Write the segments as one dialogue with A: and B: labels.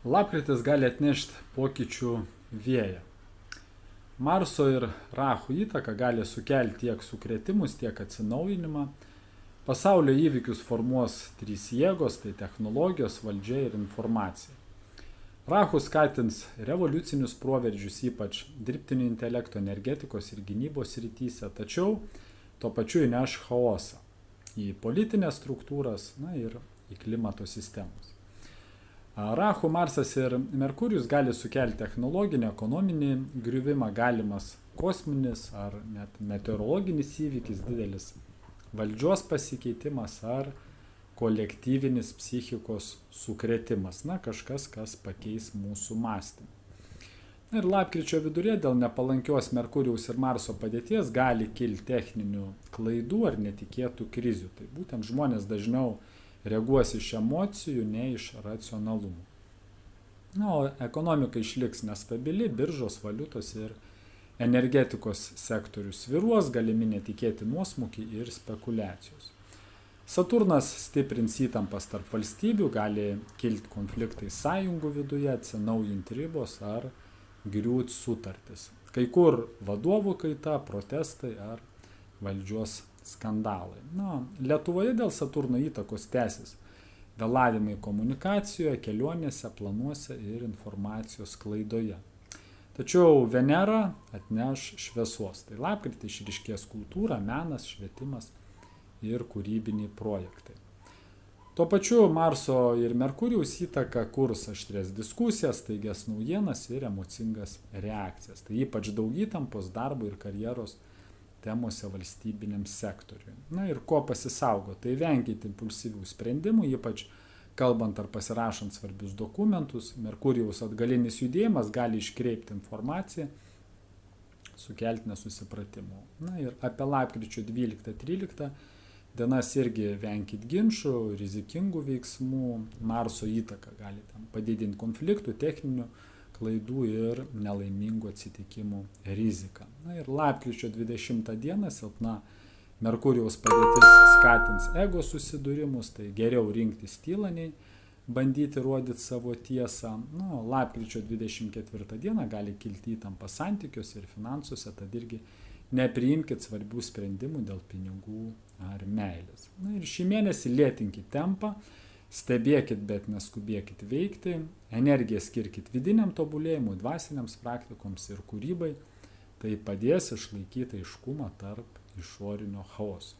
A: Lapkritis gali atnešti pokyčių vėją. Marso ir Racho įtaka gali sukelti tiek sukrėtimus, tiek atsinaujinimą. Pasaulio įvykius formuos trys jėgos - tai technologijos, valdžia ir informacija. Rahu skatins revoliucinius proveržius, ypač dirbtinio intelekto, energetikos ir gynybos srityse, tačiau tuo pačiu įneš chaosą į politinės struktūras, ir į klimato sistemas. Rahu, Marsas ir Merkurijus gali sukelti technologinį, ekonominį griuvimą, galimas kosminis ar net meteorologinis įvykis, didelis valdžios pasikeitimas ar kolektyvinis psichikos sukrėtimas. Kažkas, kas pakeis mūsų mąstymą. Ir lapkričio viduryje dėl nepalankios Merkurijaus ir Marso padėties gali kilti techninių klaidų ar netikėtų krizių. Tai būtent žmonės dažniau reaguos iš emocijų, ne iš racionalumo. O ekonomika išliks nestabili, biržos, valiutos ir energetikos sektorius svyruos, galimi netikėti nuosmukiai ir spekulacijos. Saturnas stiprins įtampas tarp valstybių, gali kilti konfliktai sąjungų viduje, atsinaujinti ribos ar griūt sutartis. Kai kur vadovų kaita, protestai ar valdžios skandalai. Lietuvoje dėl Saturno įtakos tęsis vėlavimai komunikacijoje, kelionėse, planuose ir informacijos sklaidoje. Tačiau Venera atneš šviesos. Tai lapkritį išryškės kultūra, menas, švietimas ir kūrybiniai projektai. Tuo pačiu Marso ir Merkurijaus įtaka kurs aštrias diskusijas, staigias naujienas ir emocingas reakcijas. Tai ypač daug įtampos darbo ir karjeros temose valstybiniam sektoriui. Ir ko pasisaugo, tai venkite impulsyvių sprendimų, ypač kalbant ar pasirašant svarbius dokumentus. Merkurijaus atgalinis judėjimas gali iškreipti informaciją, sukelti nesusipratimų. Ir apie lapkričio 12-13 dienas irgi venkit ginčių, rizikingų veiksmų. Marso įtaka gali padidinti konfliktų, techninių klaidų ir nelaimingų atsitikimų riziką. Ir lapkričio 20 dieną silpna Merkurijaus padėtis skatins ego susidūrimus, tai geriau rinktis tylą nei bandyti rodyti savo tiesą. Lapkričio 24 dieną gali kilti įtampa santykiuose ir finansuose, tad irgi nepriimkit svarbių sprendimų dėl pinigų ar meilės. Ir šį mėnesį lėtinkit tempą, stebėkit, bet neskubėkit veikti, energiją skirkit vidiniam tobulėjimui, dvasiniams praktikoms ir kūrybai, tai padės išlaikyti aiškumą tarp išorinio chaoso.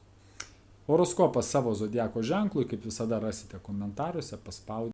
A: Horoskopas savo zodiako ženklui, kaip visada rasite komentaruose, paspaudę